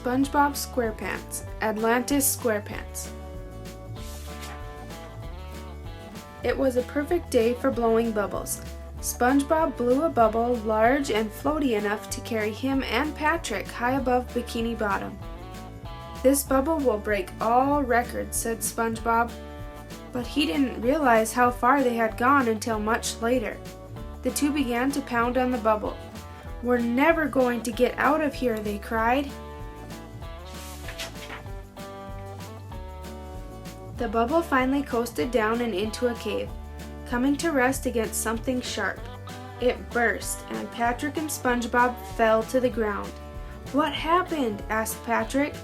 SpongeBob SquarePants, Atlantis SquarePants. It was a perfect day for blowing bubbles. SpongeBob blew a bubble large and floaty enough to carry him and Patrick high above Bikini Bottom. "This bubble will break all records," said SpongeBob. But he didn't realize how far they had gone until much later. The two began to pound on the bubble. "We're never going to get out of here," they cried. The bubble finally coasted down and into a cave, coming to rest against something sharp. It burst, and Patrick and SpongeBob fell to the ground. "What happened?" asked Patrick.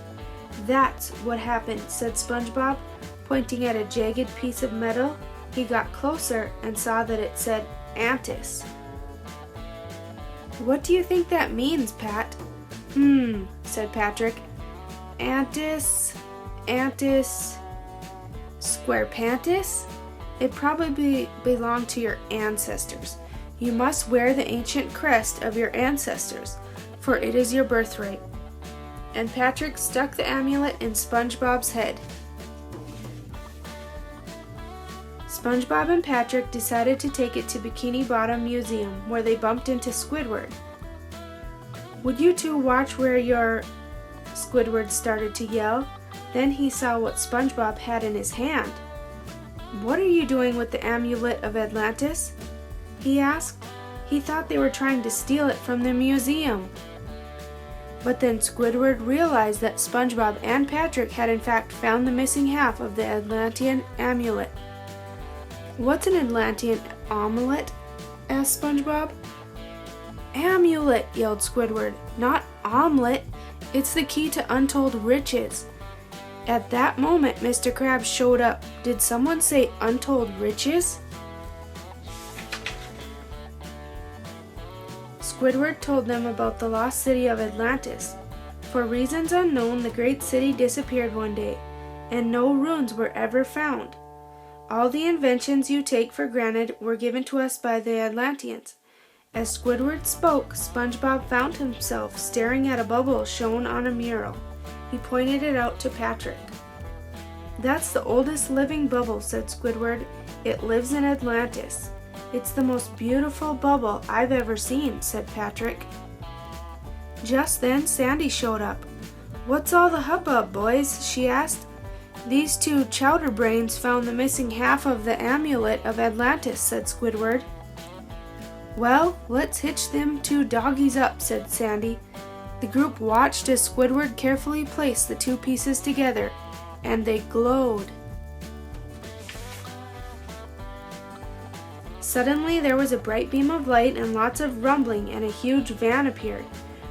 "That's what happened," said SpongeBob, pointing at a jagged piece of metal. He got closer and saw that it said Atlantis. "What do you think that means, Pat?" Said Patrick. Antis, SquarePants? It probably belonged to your ancestors. You must wear the ancient crest of your ancestors, for it is your birthright." And Patrick stuck the amulet in SpongeBob's head. SpongeBob and Patrick decided to take it to Bikini Bottom Museum, where they bumped into Squidward. "Would you two watch where your—" Squidward started to yell. Then he saw what SpongeBob had in his hand. "What are you doing with the amulet of Atlantis?" he asked. He thought they were trying to steal it from the museum. But then Squidward realized that SpongeBob and Patrick had in fact found the missing half of the Atlantean amulet. "What's an Atlantean amulet?" asked SpongeBob. "Amulet," yelled Squidward, "not omelet. It's the key to untold riches." At that moment, Mr. Krabs showed up. Did someone say untold riches? Squidward told them about the lost city of Atlantis. For reasons unknown, the great city disappeared one day, and no ruins were ever found. All the inventions you take for granted were given to us by the Atlanteans. As Squidward spoke, SpongeBob found himself staring at a bubble shown on a mural. He pointed it out to Patrick. "That's the oldest living bubble," said Squidward. "It lives in Atlantis." "It's the most beautiful bubble I've ever seen," said Patrick. Just then Sandy showed up. "What's all the hubbub, boys?" she asked. "These two chowder brains found the missing half of the amulet of Atlantis," said Squidward. "Well, let's hitch them two doggies up," said Sandy. The group watched as Squidward carefully placed the two pieces together, and they glowed. Suddenly there was a bright beam of light and lots of rumbling, and a huge van appeared,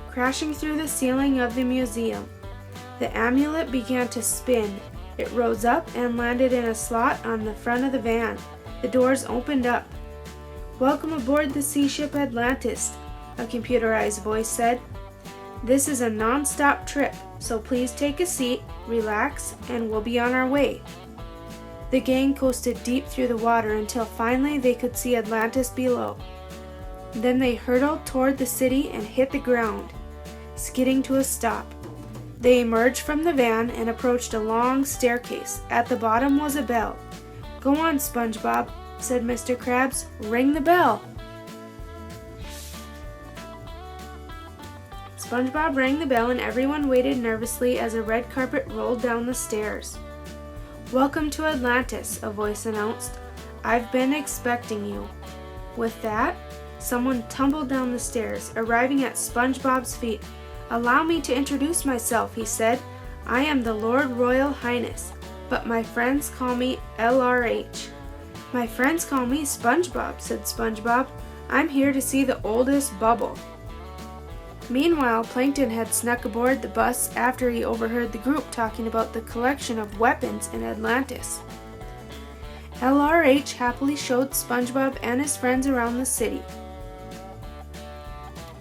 crashing through the ceiling of the museum. The amulet began to spin. It rose up and landed in a slot on the front of the van. The doors opened up. "Welcome aboard the sea ship Atlantis," a computerized voice said. "This is a non-stop trip, so please take a seat, relax, and we'll be on our way." The gang coasted deep through the water until finally they could see Atlantis below. Then they hurtled toward the city and hit the ground, skidding to a stop. They emerged from the van and approached a long staircase. At the bottom was a bell. "Go on, SpongeBob," said Mr. Krabs. "Ring the bell." SpongeBob rang the bell and everyone waited nervously as a red carpet rolled down the stairs. "Welcome to Atlantis," a voice announced. "I've been expecting you." With that, someone tumbled down the stairs, arriving at SpongeBob's feet. "Allow me to introduce myself," he said. "I am the Lord Royal Highness, but my friends call me LRH. "My friends call me SpongeBob," said SpongeBob. "I'm here to see the oldest bubble." Meanwhile, Plankton had snuck aboard the bus after he overheard the group talking about the collection of weapons in Atlantis. LRH happily showed SpongeBob and his friends around the city.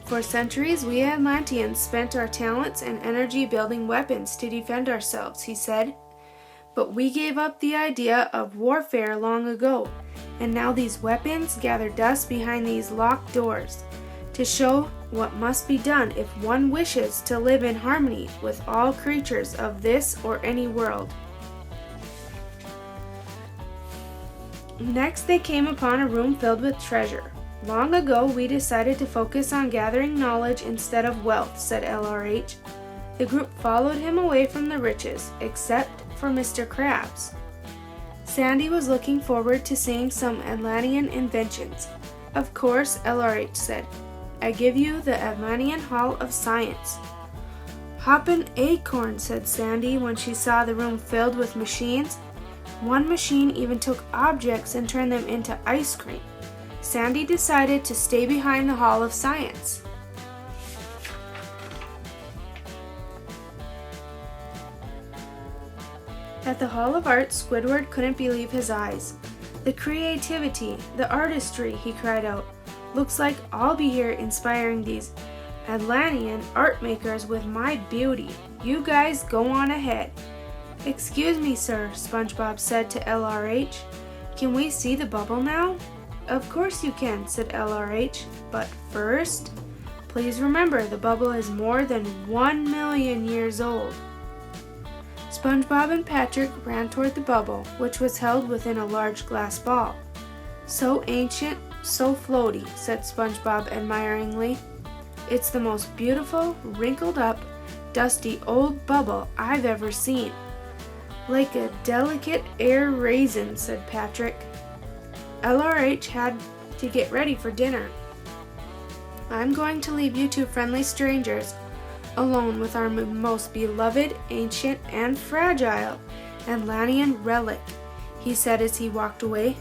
"For centuries, we Atlanteans spent our talents and energy building weapons to defend ourselves," he said. "But we gave up the idea of warfare long ago, and now these weapons gather dust behind these locked doors. to show what must be done if one wishes to live in harmony with all creatures of this or any world. Next, they came upon a room filled with treasure. Long ago, we decided to focus on gathering knowledge instead of wealth, said LRH. The group followed him away from the riches, except for Mr. Krabs. Sandy was looking forward to seeing some Atlantean inventions. Of course, LRH said. I give you the Atlantean Hall of Science. Hop an acorn, said Sandy when she saw the room filled with machines. One machine even took objects and turned them into ice cream. Sandy decided to stay behind the Hall of Science. At the Hall of Art, Squidward couldn't believe his eyes. The creativity, the artistry, he cried out. Looks like I'll be here inspiring these Atlantean art makers with my beauty. You guys go on ahead. Excuse me, sir, SpongeBob said to LRH. Can we see the bubble now? Of course you can, said LRH, but first, please remember the bubble is more than 1 million years old. SpongeBob and Patrick ran toward the bubble, which was held within a large glass ball. So ancient, so floaty, said SpongeBob admiringly. It's the most beautiful, wrinkled up, dusty old bubble I've ever seen. Like a delicate air raisin, said Patrick. LRH had to get ready for dinner. I'm going to leave you two friendly strangers alone with our most beloved, ancient, and fragile Atlantean relic, he said as he walked away.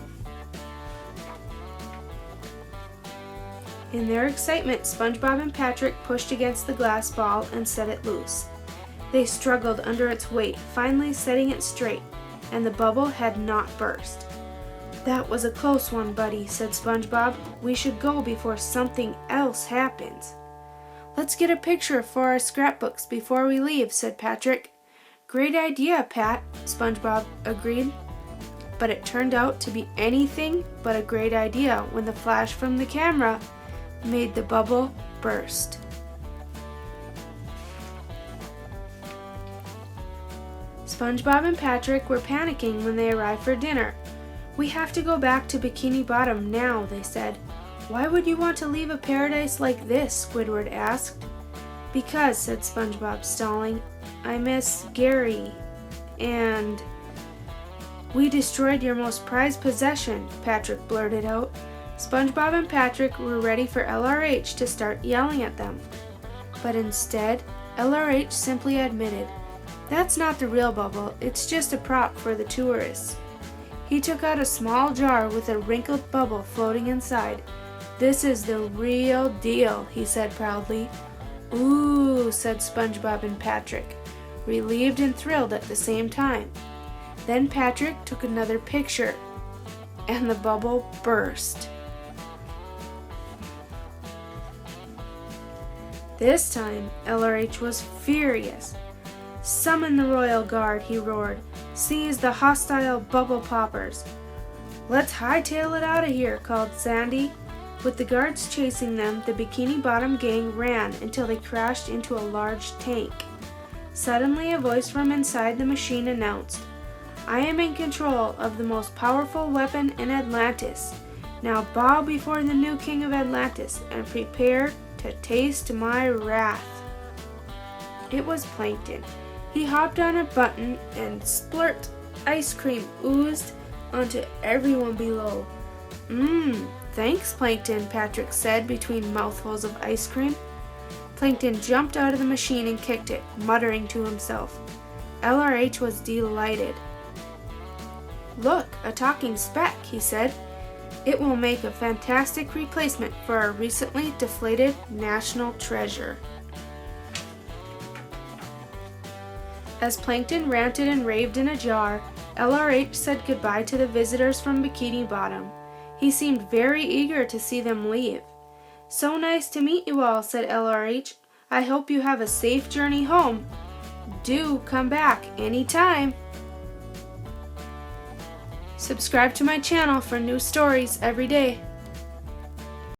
In their excitement, SpongeBob and Patrick pushed against the glass ball and set it loose. They struggled under its weight, finally setting it straight, and the bubble had not burst. That was a close one, buddy, said SpongeBob. We should go before something else happens. Let's get a picture for our scrapbooks before we leave, said Patrick. Great idea, Pat, SpongeBob agreed. But it turned out to be anything but a great idea when the flash from the camera made the bubble burst. SpongeBob and Patrick were panicking when they arrived for dinner. We have to go back to Bikini Bottom now, they said. Why would you want to leave a paradise like this? Squidward asked. Because, said SpongeBob, stalling, I miss Gary, and we destroyed your most prized possession, Patrick blurted out. SpongeBob and Patrick were ready for LRH to start yelling at them. But instead, LRH simply admitted, that's not the real bubble, it's just a prop for the tourists. He took out a small jar with a wrinkled bubble floating inside. This is the real deal, he said proudly. Ooh, said SpongeBob and Patrick, relieved and thrilled at the same time. Then Patrick took another picture, and the bubble burst. This time, LRH was furious. Summon the royal guard, he roared. Seize the hostile bubble poppers. Let's hightail it out of here, called Sandy. With the guards chasing them, the Bikini Bottom gang ran until they crashed into a large tank. Suddenly, a voice from inside the machine announced, I am in control of the most powerful weapon in Atlantis. Now bow before the new king of Atlantis and prepare to taste my wrath. It was Plankton. He hopped on a button and splurt ice cream oozed onto everyone below. Thanks, Plankton, Patrick said between mouthfuls of ice cream. Plankton jumped out of the machine and kicked it, muttering to himself. LRH was delighted. Look, a talking speck, he said. It will make a fantastic replacement for our recently deflated national treasure. As Plankton ranted and raved in a jar, LRH said goodbye to the visitors from Bikini Bottom. He seemed very eager to see them leave. So nice to meet you all, said LRH. I hope you have a safe journey home. Do come back anytime. Subscribe to my channel for new stories every day.